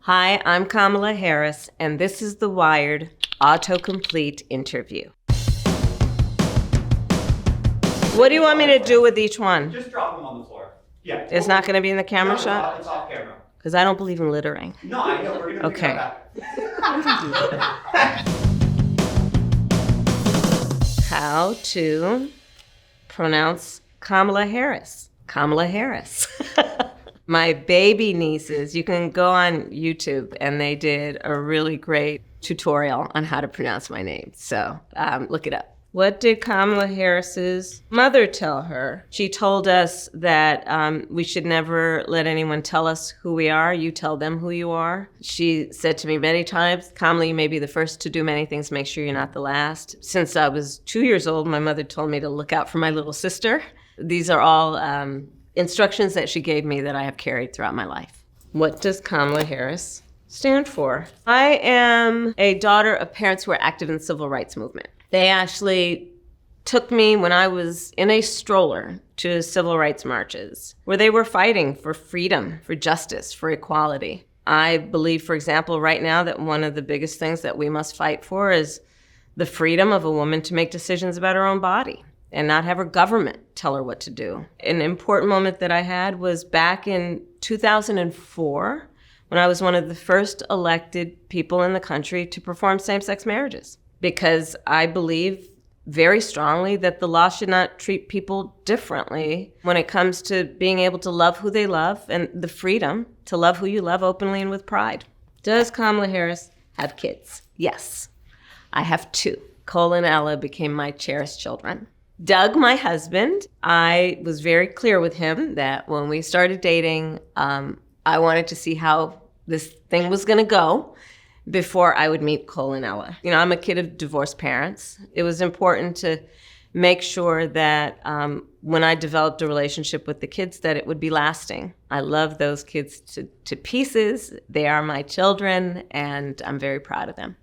Hi, I'm Kamala Harris, and this is the WIRED Autocomplete Interview. What do you want me to do with each one? Just drop them on the floor. Yeah. It's not going to be in the camera shot? It's off camera. Because I don't believe in littering. No, I know. We're going to Okay. How to pronounce Kamala Harris. Kamala Harris. My baby nieces, you can go on YouTube, and they did a really great tutorial on how to pronounce my name. So look it up. What did Kamala Harris's mother tell her? She told us that we should never let anyone tell us who we are. You tell them who you are. She said to me many times, Kamala, you may be the first to do many things. Make sure you're not the last. Since I was 2 years old, my mother told me to look out for my little sister. These are all instructions that she gave me that I have carried throughout my life. What does Kamala Harris stand for? I am a daughter of parents who are active in the civil rights movement. They actually took me when I was in a stroller to civil rights marches where they were fighting for freedom, for justice, for equality. I believe, for example, right now that one of the biggest things that we must fight for is the freedom of a woman to make decisions about her own body and not have her government tell her what to do. An important moment that I had was back in 2004 when I was one of the first elected people in the country to perform same-sex marriages, because I believe very strongly that the law should not treat people differently when it comes to being able to love who they love and the freedom to love who you love openly and with pride. Does Kamala Harris have kids? Yes. I have two. Cole and Ella became my cherished children. Doug, my husband, I was very clear with him that when we started dating, I wanted to see how this thing was going to go before I would meet Cole and Ella. You know, I'm a kid of divorced parents. It was important to make sure that when I developed a relationship with the kids, that it would be lasting. I love those kids to pieces. They are my children, and I'm very proud of them.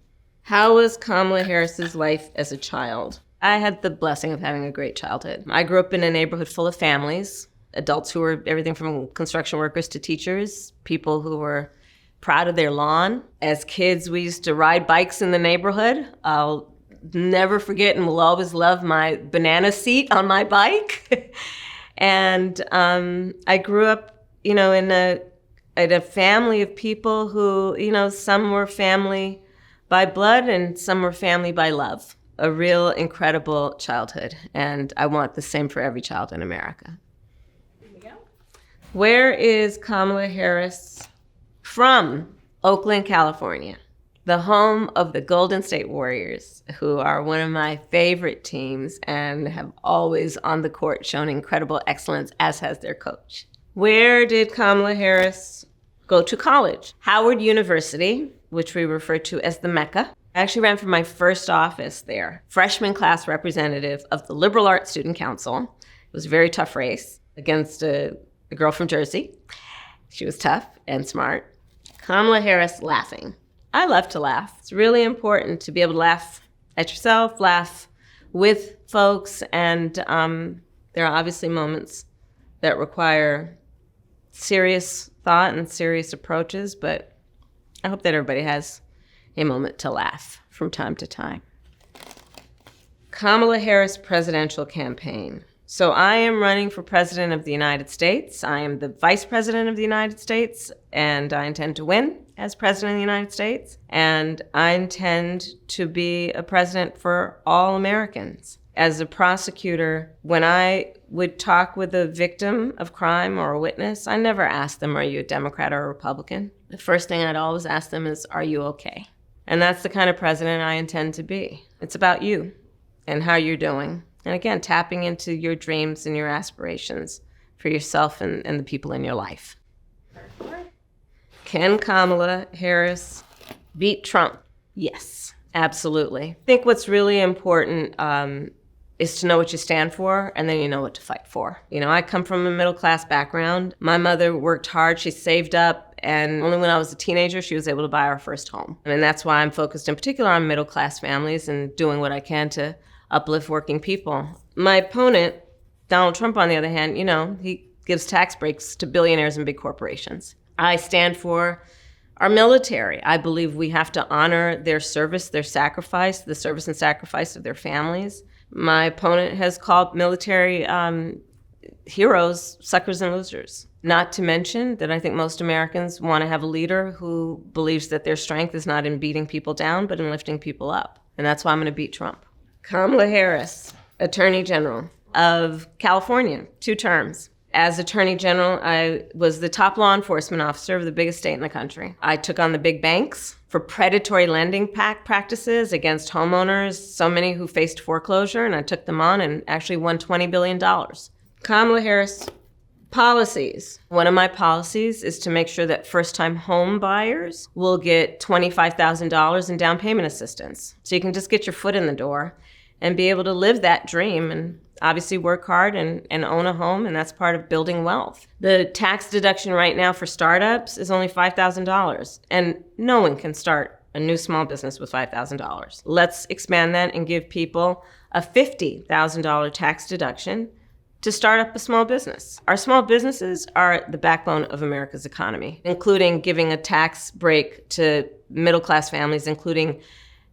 How was Kamala Harris's life as a child? I had the blessing of having a great childhood. I grew up in a neighborhood full of families, adults who were everything from construction workers to teachers, people who were proud of their lawn. As kids, we used to ride bikes in the neighborhood. I'll never forget and will always love my banana seat on my bike. And I grew up, you know, in a family of people who, you know, some were family by blood and some were family by love. A real incredible childhood, and I want the same for every child in America. Here we go. Where is Kamala Harris from? Oakland, California, the home of the Golden State Warriors, who are one of my favorite teams and have always on the court shown incredible excellence, as has their coach. Where did Kamala Harris go to college? Howard University, which we refer to as the Mecca. I actually ran for my first office there, freshman class representative of the Liberal Arts Student Council. It was a very tough race against a girl from Jersey. She was tough and smart. Kamala Harris laughing. I love to laugh. It's really important to be able to laugh at yourself, laugh with folks, and there are obviously moments that require serious thought and serious approaches, but I hope that everybody has a moment to laugh from time to time. Kamala Harris presidential campaign. So I am running for president of the United States. I am the vice president of the United States, and I intend to win as president of the United States. And I intend to be a president for all Americans. As a prosecutor, when I would talk with a victim of crime or a witness, I never asked them, are you a Democrat or a Republican? The first thing I'd always ask them is, are you okay? And that's the kind of president I intend to be. It's about you and how you're doing. And again, tapping into your dreams and your aspirations for yourself and the people in your life. Can Kamala Harris beat Trump? Yes, absolutely. I think what's really important is to know what you stand for, and then you know what to fight for. You know, I come from a middle-class background. My mother worked hard, she saved up, and only when I was a teenager, she was able to buy our first home. And that's why I'm focused in particular on middle-class families and doing what I can to uplift working people. My opponent, Donald Trump, on the other hand, you know, he gives tax breaks to billionaires and big corporations. I stand for Our military, I believe we have to honor their service, their sacrifice, the service and sacrifice of their families. My opponent has called military heroes suckers and losers. Not to mention that I think most Americans want to have a leader who believes that their strength is not in beating people down, but in lifting people up. And that's why I'm going to beat Trump. Kamala Harris, Attorney General of California, 2 terms. As Attorney General, I was the top law enforcement officer of the biggest state in the country. I took on the big banks for predatory lending practices against homeowners, so many who faced foreclosure, and I took them on and actually won $20 billion. Kamala Harris, policies. One of my policies is to make sure that first-time home buyers will get $25,000 in down payment assistance. So you can just get your foot in the door and be able to live that dream and obviously work hard and own a home, and that's part of building wealth. The tax deduction right now for startups is only $5,000, and no one can start a new small business with $5,000. Let's expand that and give people a $50,000 tax deduction to start up a small business. Our small businesses are the backbone of America's economy, including giving a tax break to middle-class families, including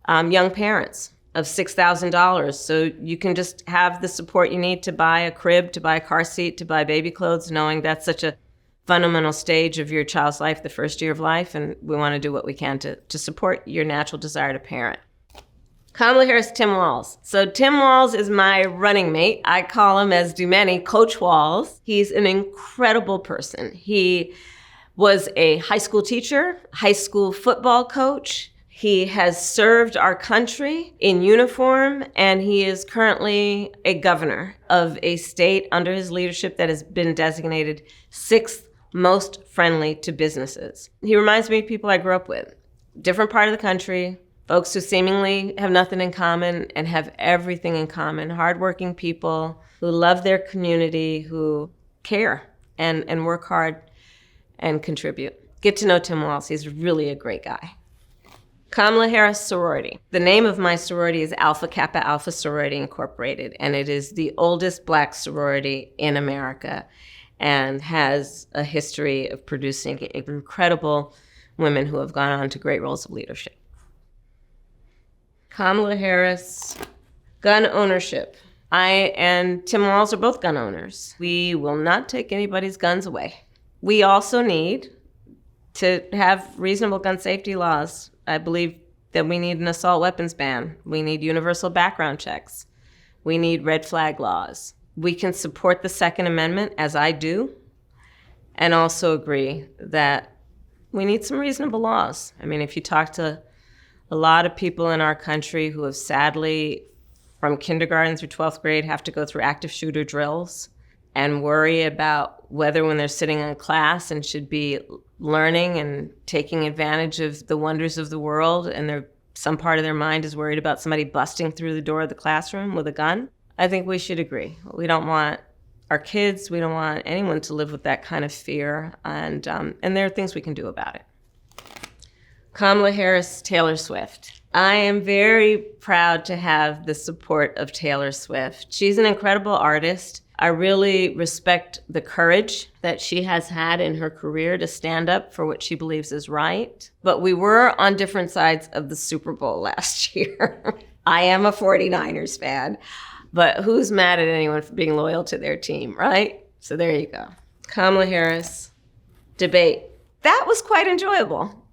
young parents, of $6,000. So you can just have the support you need to buy a crib, to buy a car seat, to buy baby clothes, knowing that's such a fundamental stage of your child's life, the first year of life, and we want to do what we can to support your natural desire to parent. Kamala Harris, Tim Walz. So Tim Walz is my running mate. I call him, as do many, Coach Walz. He's an incredible person. He was a high school teacher, high school football coach. He has served our country in uniform, and he is currently a governor of a state under his leadership that has been designated 6th most friendly to businesses. He reminds me of people I grew up with. Different part of the country, folks who seemingly have nothing in common and have everything in common. Hardworking people who love their community, who care and work hard and contribute. Get to know Tim Walz. He's really a great guy. Kamala Harris Sorority. The name of my sorority is Alpha Kappa Alpha Sorority Incorporated, and it is the oldest Black sorority in America and has a history of producing incredible women who have gone on to great roles of leadership. Kamala Harris, gun ownership. I and Tim Walz are both gun owners. We will not take anybody's guns away. We also need to have reasonable gun safety laws. I believe that we need an assault weapons ban. We need universal background checks. We need red flag laws. We can support the Second Amendment, as I do, and also agree that we need some reasonable laws. I mean, if you talk to a lot of people in our country who have sadly, from kindergarten through 12th grade, have to go through active shooter drills and worry about whether when they're sitting in class and should be learning and taking advantage of the wonders of the world, and some part of their mind is worried about somebody busting through the door of the classroom with a gun. I think we should agree. We don't want our kids, we don't want anyone to live with that kind of fear, and there are things we can do about it. Kamala Harris, Taylor Swift. I am very proud to have the support of Taylor Swift. She's an incredible artist. I really respect the courage that she has had in her career to stand up for what she believes is right. But we were on different sides of the Super Bowl last year. I am a 49ers fan, but who's mad at anyone for being loyal to their team, right? So there you go. Kamala Harris, debate. That was quite enjoyable.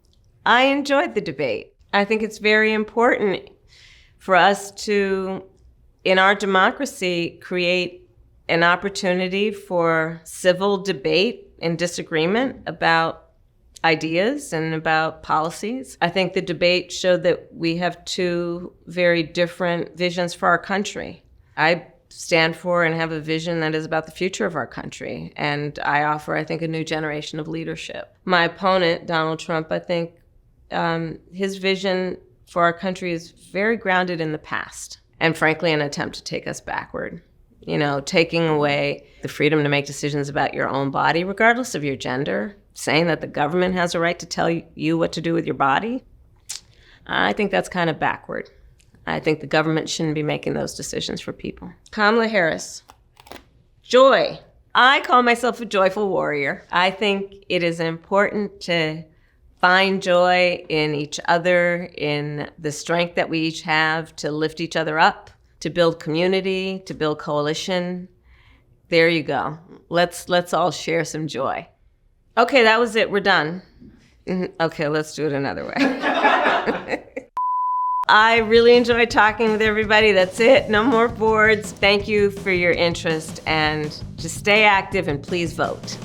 I enjoyed the debate. I think it's very important for us to, in our democracy, create an opportunity for civil debate and disagreement about ideas and about policies. I think the debate showed that we have 2 very different visions for our country. I stand for and have a vision that is about the future of our country, and I offer, I think, a new generation of leadership. My opponent, Donald Trump, I think his vision for our country is very grounded in the past, and frankly, an attempt to take us backward. You know, taking away the freedom to make decisions about your own body, regardless of your gender, saying that the government has a right to tell you what to do with your body. I think that's kind of backward. I think the government shouldn't be making those decisions for people. Kamala Harris, joy. I call myself a joyful warrior. I think it is important to find joy in each other, in the strength that we each have to lift each other up, to build community, to build coalition. There you go. Let's all share some joy. Okay, that was it. We're done. Okay, let's do it another way. I really enjoyed talking with everybody. That's it. No more boards. Thank you for your interest, and just stay active and please vote.